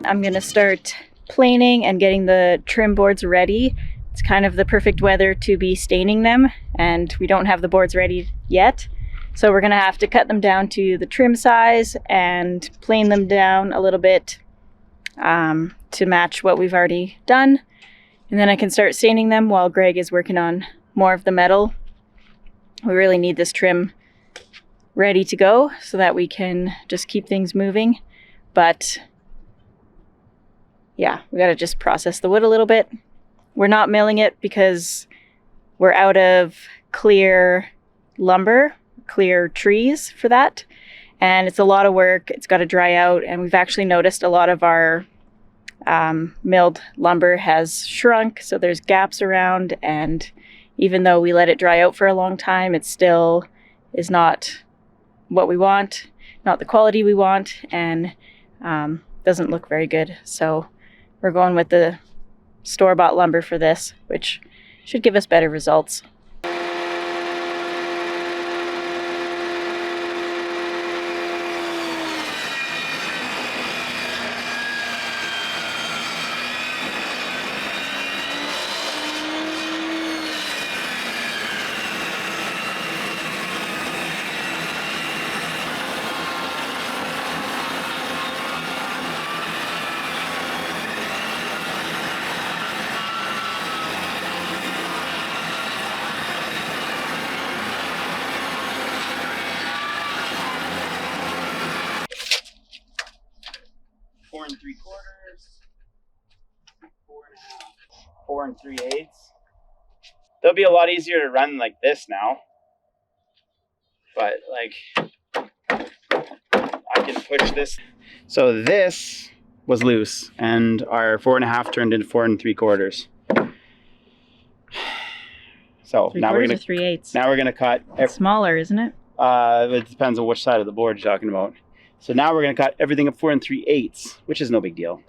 I'm gonna start planing and getting the trim boards ready. It's kind of the perfect weather to be staining them, and we don't have the boards ready yet. So we're gonna have to cut them down to the trim size and plane them down a little bit to match what we've already done. And then I can start staining them while Greg is working on more of the metal. We really need this trim ready to go so that we can just keep things moving. But yeah, we gotta just process the wood a little bit. We're not milling it because we're out of clear lumber, clear trees for that. And it's a lot of work. It's got to dry out. And we've actually noticed a lot of our milled lumber has shrunk. So there's gaps around. And even though we let it dry out for a long time, it still is not what we want, not the quality we want, and doesn't look very good. So we're going with the store-bought lumber for this, which should give us better results. 4 3/4, 4 3/8. They'll be a lot easier to run like this now. But like, I can push this. So this was loose, and our 4 1/2 turned into 4 3/4. So now we're gonna 3/8. Now we're gonna cut. It's smaller, isn't it? It depends on which side of the board you're talking about. So now we're gonna cut everything at 4 3/8, which is no big deal.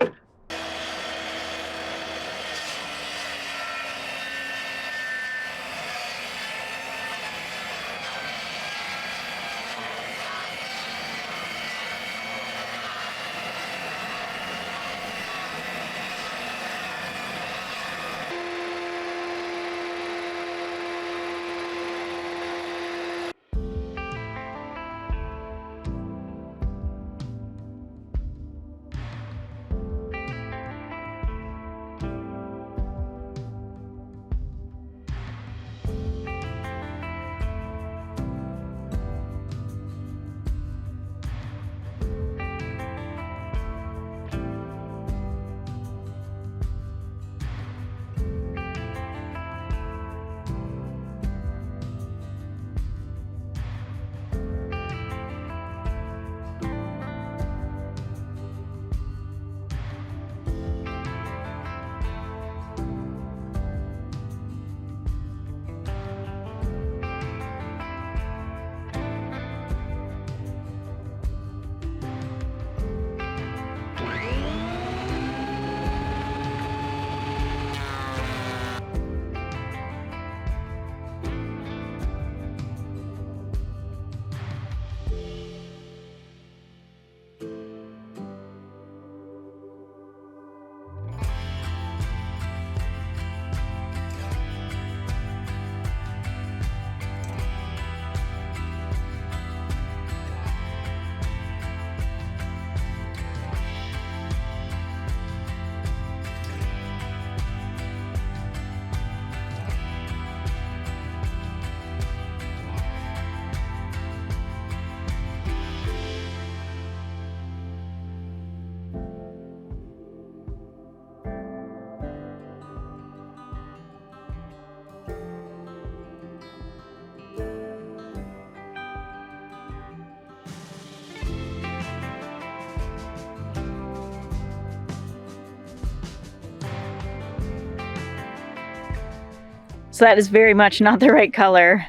So that is very much not the right color.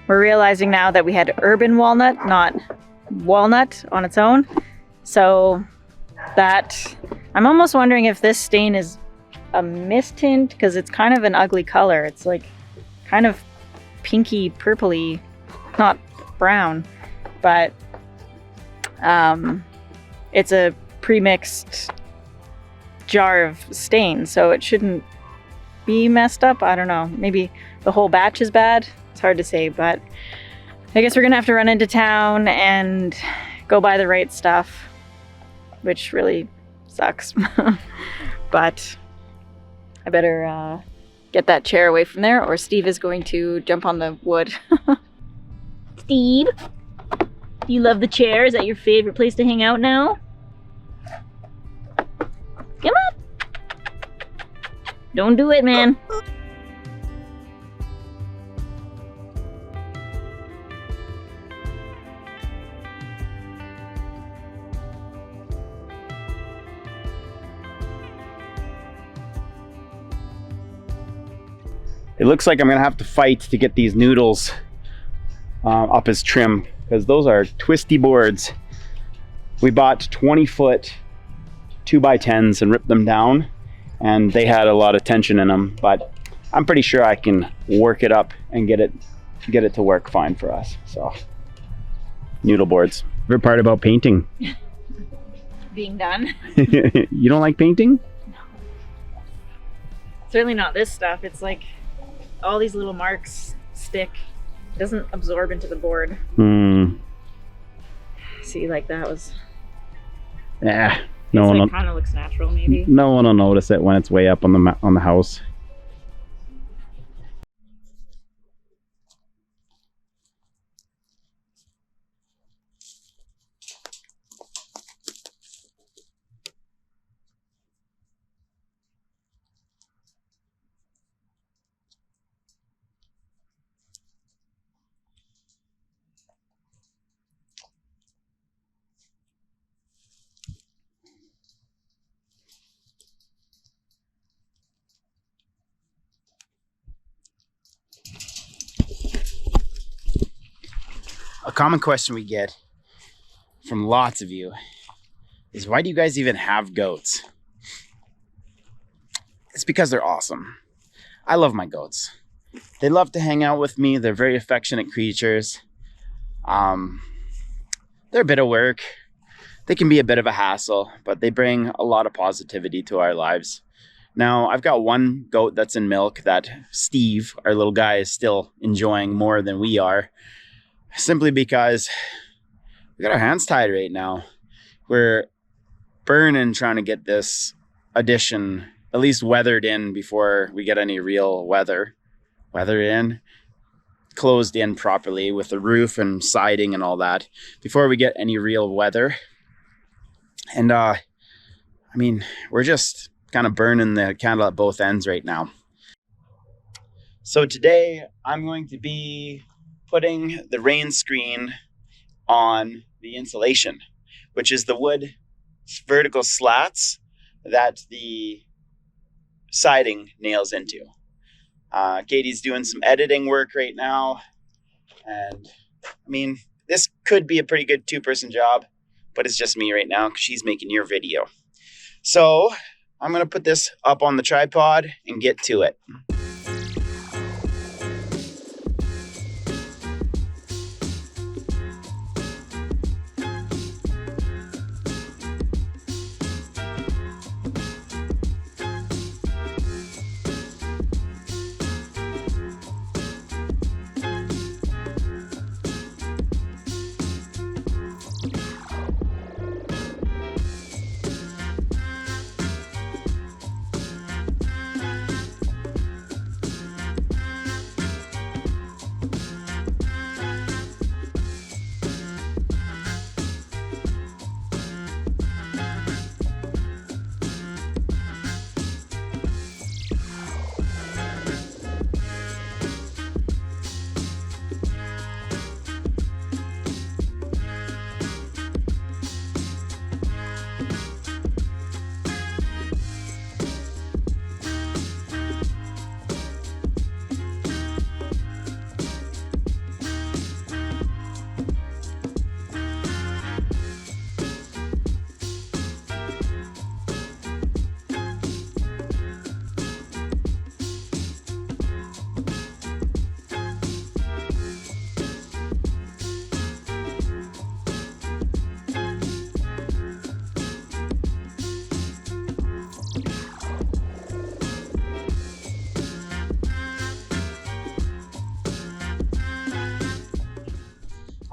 We're realizing now that we had urban walnut, not walnut on its own. So that, I'm almost wondering if this stain is a mist tint, because it's kind of an ugly color. It's like kind of pinky purpley, not brown, but it's a pre-mixed jar of stain, so it shouldn't be messed up. I don't know. Maybe the whole batch is bad. It's hard to say, but I guess we're gonna have to run into town and go buy the right stuff, which really sucks. But I better get that chair away from there, or Steve is going to jump on the wood. Steve, do you love the chair? Is that your favorite place to hang out now? Come on. Don't do it, man. It looks like I'm gonna have to fight to get these noodles up as trim, because those are twisty boards. We bought 20-foot 2x10s and ripped them down, and they had a lot of tension in them, but I'm pretty sure I can work it up and get it to work fine for us. So, noodle boards. Favorite part about painting? Being done. You don't like painting? No. Certainly not this stuff. It's like all these little marks stick. It doesn't absorb into the board. See, like that was... Yeah. No one kind of looks natural, maybe. No one will notice it when it's way up on the house. A common question we get from lots of you is, why do you guys even have goats? It's because they're awesome. I love my goats. They love to hang out with me. They're very affectionate creatures. They're a bit of work. They can be a bit of a hassle, but they bring a lot of positivity to our lives. Now, I've got one goat that's in milk that Steve, our little guy, is still enjoying more than we are. Simply because we got our hands tied right now. We're burning trying to get this addition at least weathered in before we get any real weather. Weathered in, closed in properly with the roof and siding and all that before we get any real weather. And I mean, we're just kind of burning the candle at both ends right now. So today I'm going to be putting the rain screen on the insulation, which is the wood vertical slats that the siding nails into. Katie's doing some editing work right now, and I mean, this could be a pretty good two-person job, but it's just me right now because she's making your video. So I'm gonna put this up on the tripod and get to it.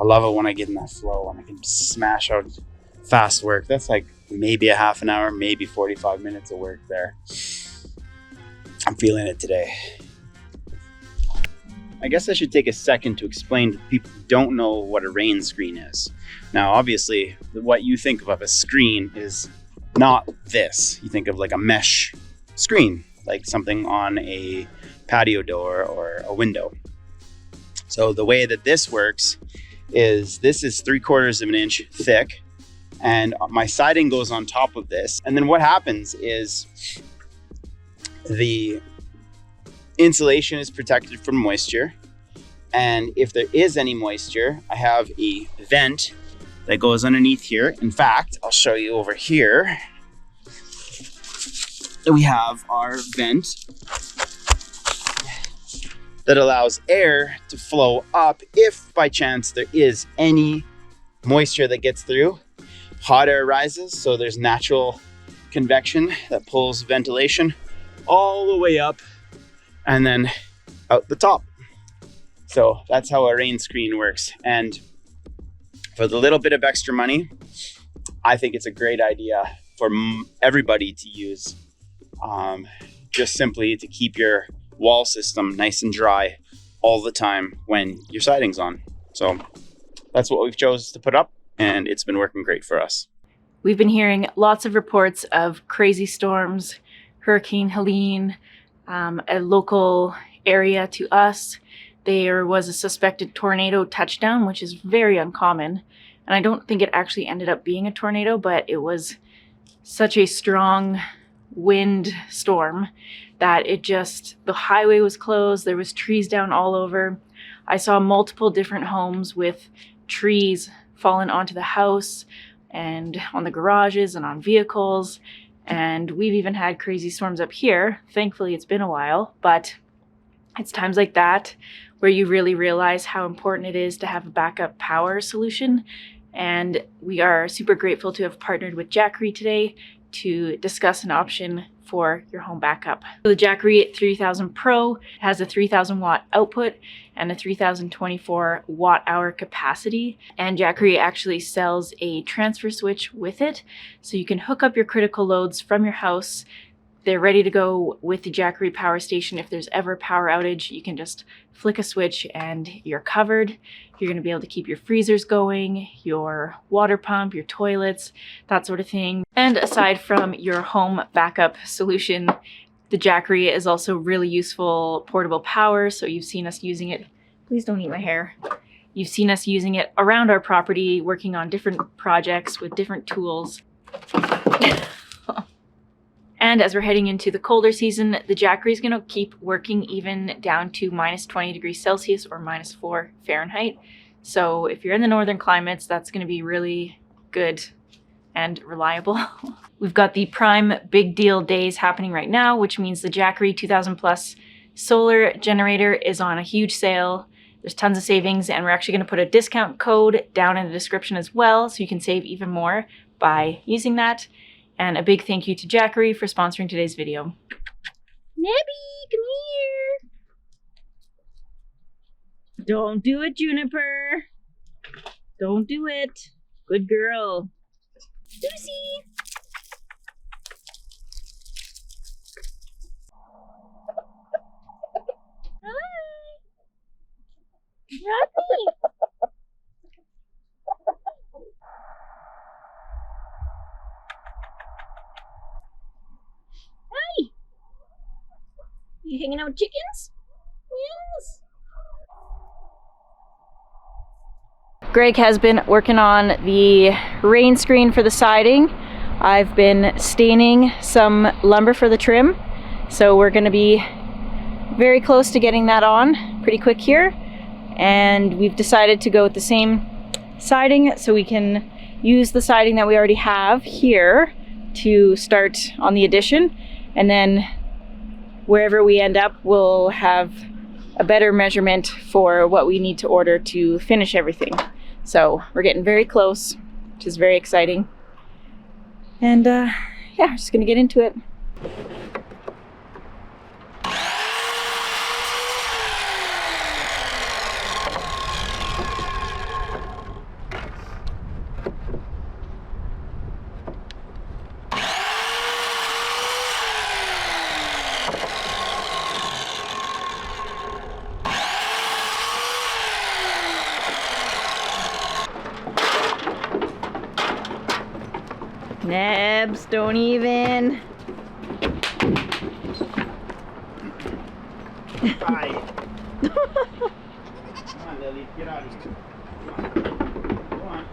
love it when I get in that flow and I can smash out fast work. That's like maybe a half an hour, maybe 45 minutes of work there. I'm feeling it today. I guess I should take a second to explain to people who don't know what a rain screen is. Now, obviously, what you think of a screen is not this. You think of like a mesh screen, like something on a patio door or a window. So the way that this works is this is 3/4 of an inch thick, and my siding goes on top of this. And then what happens is the insulation is protected from moisture. And if there is any moisture, I have a vent that goes underneath here. In fact, I'll show you over here. We have our vent that allows air to flow up if by chance there is any moisture that gets through. Hot air rises, so there's natural convection that pulls ventilation all the way up and then out the top. So that's how a rain screen works. And for the little bit of extra money, I think it's a great idea for everybody to use, just simply to keep your wall system nice and dry all the time when your siding's on. So that's what we've chosen to put up, and it's been working great for us. We've been hearing lots of reports of crazy storms, Hurricane Helene, a local area to us. There was a suspected tornado touchdown, which is very uncommon. And I don't think it actually ended up being a tornado, but it was such a strong wind storm that the highway was closed. There was trees down all over. I saw multiple different homes with trees fallen onto the house and on the garages and on vehicles. And we've even had crazy storms up here. Thankfully, it's been a while, but it's times like that where you really realize how important it is to have a backup power solution. And we are super grateful to have partnered with Jackery today to discuss an option for your home backup. So the Jackery 3000 Pro has a 3000 watt output and a 3024 watt hour capacity. And Jackery actually sells a transfer switch with it. So you can hook up your critical loads from your house. They're ready to go with the Jackery power station. If there's ever a power outage, you can just flick a switch and you're covered. You're going to be able to keep your freezers going, your water pump, your toilets, that sort of thing. And aside from your home backup solution, the Jackery is also really useful portable power. So you've seen us using it. Please don't eat my hair. You've seen us using it around our property, working on different projects with different tools. And as we're heading into the colder season, the Jackery is going to keep working even down to minus 20 degrees Celsius or minus 4 Fahrenheit. So if you're in the northern climates, that's going to be really good and reliable. We've got the prime big deal days happening right now, which means the Jackery 2000 Plus solar generator is on a huge sale. There's tons of savings, and we're actually going to put a discount code down in the description as well, so you can save even more by using that. And a big thank you to Jackery for sponsoring today's video. Nebby, come here. Don't do it, Juniper. Don't do it. Good girl. Lucy. Hi. Rocky. You hanging out with chickens? Yes. Greg has been working on the rain screen for the siding. I've been staining some lumber for the trim. So we're going to be very close to getting that on pretty quick here. And we've decided to go with the same siding so we can use the siding that we already have here to start on the addition. And then wherever we end up, we'll have a better measurement for what we need to order to finish everything. So we're getting very close, which is very exciting. And yeah, we're just gonna get into it. Don't even. Bye. Come on, Lily, get out of here. Come on.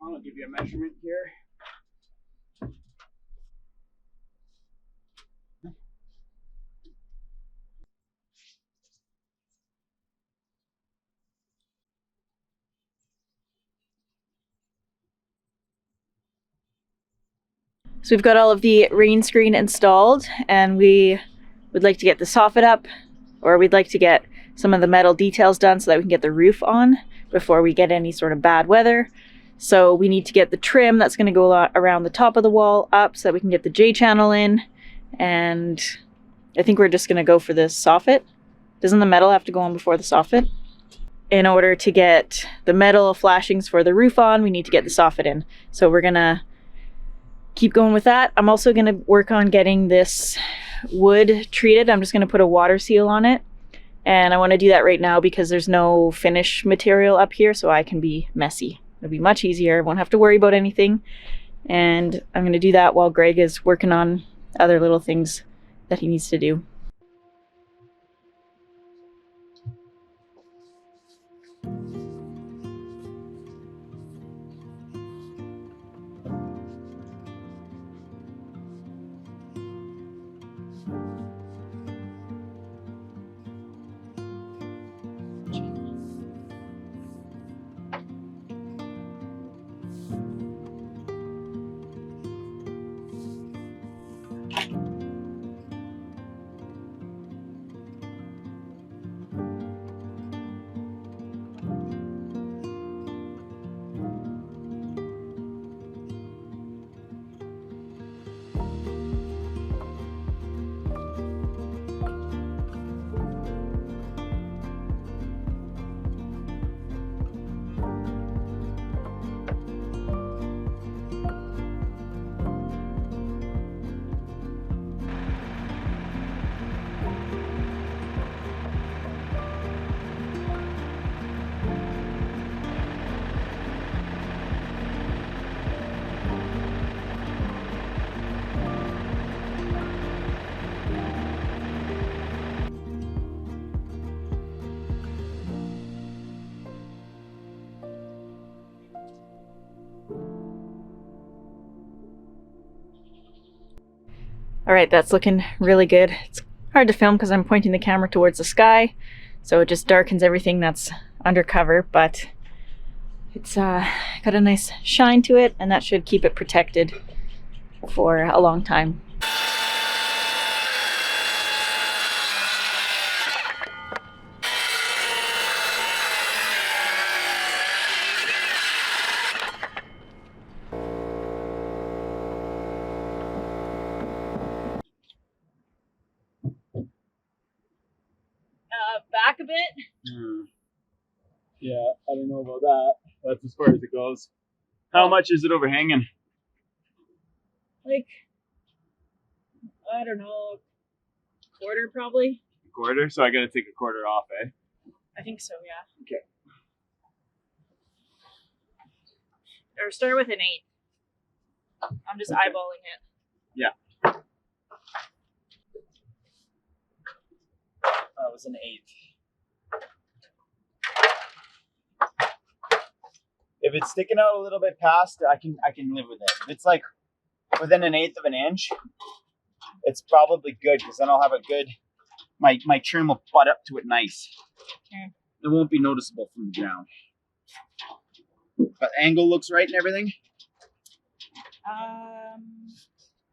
I'll give you a measurement here. So we've got all of the rain screen installed, and we would like to get the soffit up, or we'd like to get some of the metal details done so that we can get the roof on before we get any sort of bad weather. So we need to get the trim that's going to go around the top of the wall up so that we can get the J channel in. And I think we're just going to go for this soffit. Doesn't the metal have to go on before the soffit? In order to get the metal flashings for the roof on, we need to get the soffit in. So we're going to keep going with that. I'm also going to work on getting this wood treated. I'm just going to put a water seal on it. And I want to do that right now because there's no finish material up here, so I can be messy. It'll be much easier. I won't have to worry about anything. And I'm going to do that while Greg is working on other little things that he needs to do. All right, that's looking really good. It's hard to film because I'm pointing the camera towards the sky, so it just darkens everything that's undercover, but it's got a nice shine to it, and that should keep it protected for a long time. Back a bit. Yeah, I don't know about that. That's as far as it goes. How much is it overhanging? Like, I don't know, quarter probably. A quarter? So I gotta take a quarter off, eh? I think so, yeah. Okay. Or start with an 8. I'm just eyeballing it. Yeah. That was an 8. If it's sticking out a little bit past, I can live with it. If it's like within 1/8 of an inch, it's probably good because then I'll have a good, my trim will butt up to it nice. Okay. It won't be noticeable from the ground. But angle looks right and everything?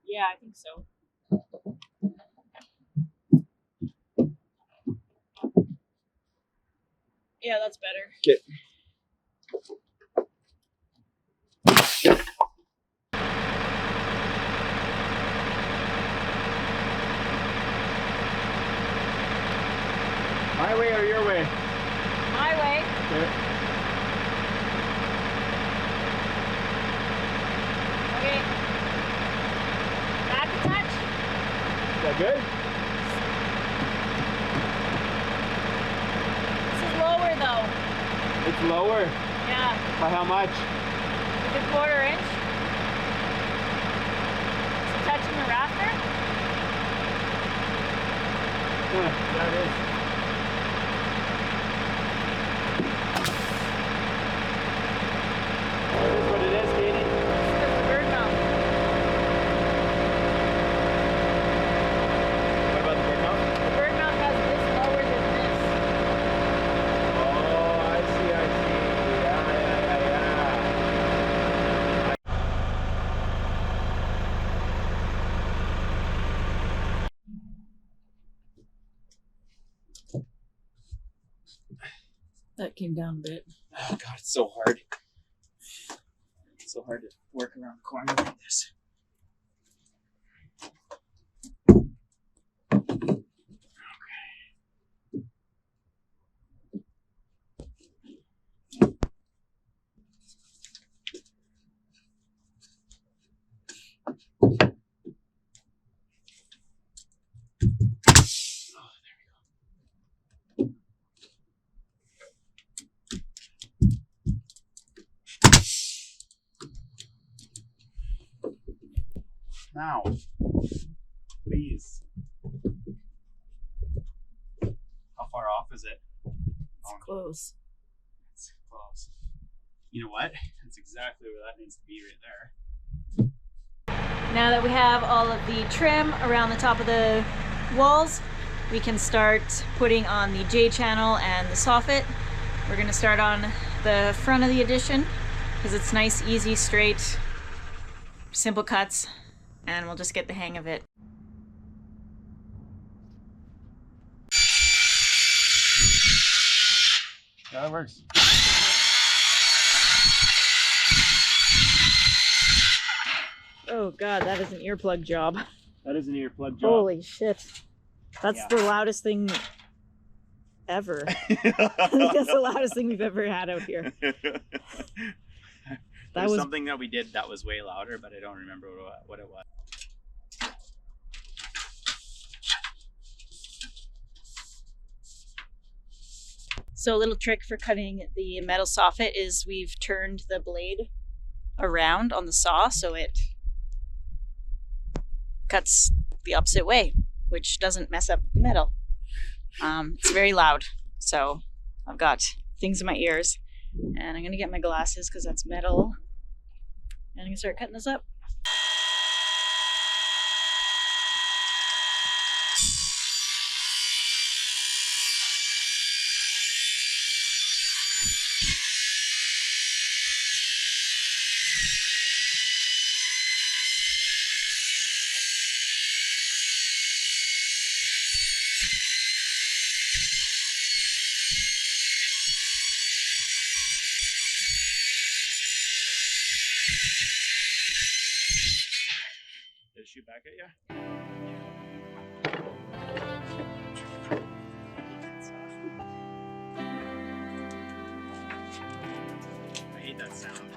Yeah, I think so. Yeah, that's better. Okay. My way or your way? My way. Okay. Okay. Back a touch. Is that good? This is lower though. It's lower. Yeah. By how much? Like a 1/4 inch. Is it touching the rafter? Yeah, it is. It is what it is, Katie. This is the bird mouth. What about the bird mouth? The bird mouth has this lower than this. Oh, I see. That came down a bit. Oh God, it's so hard. It's so hard to work around the corner like this. Now, please. How far off is it? It's close. It's close. You know what? That's exactly where that needs to be right there. Now that we have all of the trim around the top of the walls, we can start putting on the J channel and the soffit. We're going to start on the front of the addition because it's nice, easy, straight, simple cuts, and we'll just get the hang of it. Yeah, that works. Oh God, that is an earplug job. That is an earplug job. Holy shit. That's the loudest thing ever. I think that's the loudest thing we've ever had out here. That was something that we did that was way louder, but I don't remember what it was. So a little trick for cutting the metal soffit is we've turned the blade around on the saw so it cuts the opposite way, which doesn't mess up the metal. It's very loud, so I've got things in my ears, and I'm gonna get my glasses because that's metal, and I'm gonna start cutting this up. Did it shoot back at you? I hate that sound.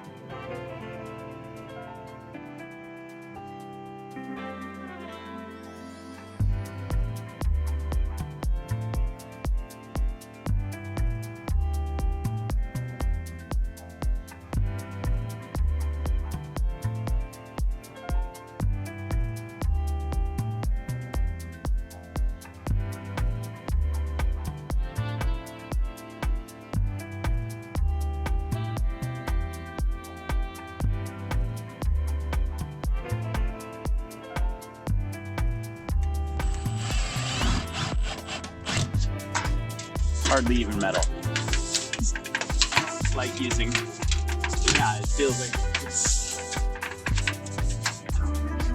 hardly even metal. It's like using, yeah, it feels like it's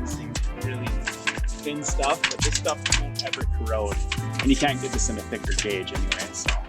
using really thin stuff, but this stuff won't ever corrode. And you can't get this in a thicker gauge anyway, so.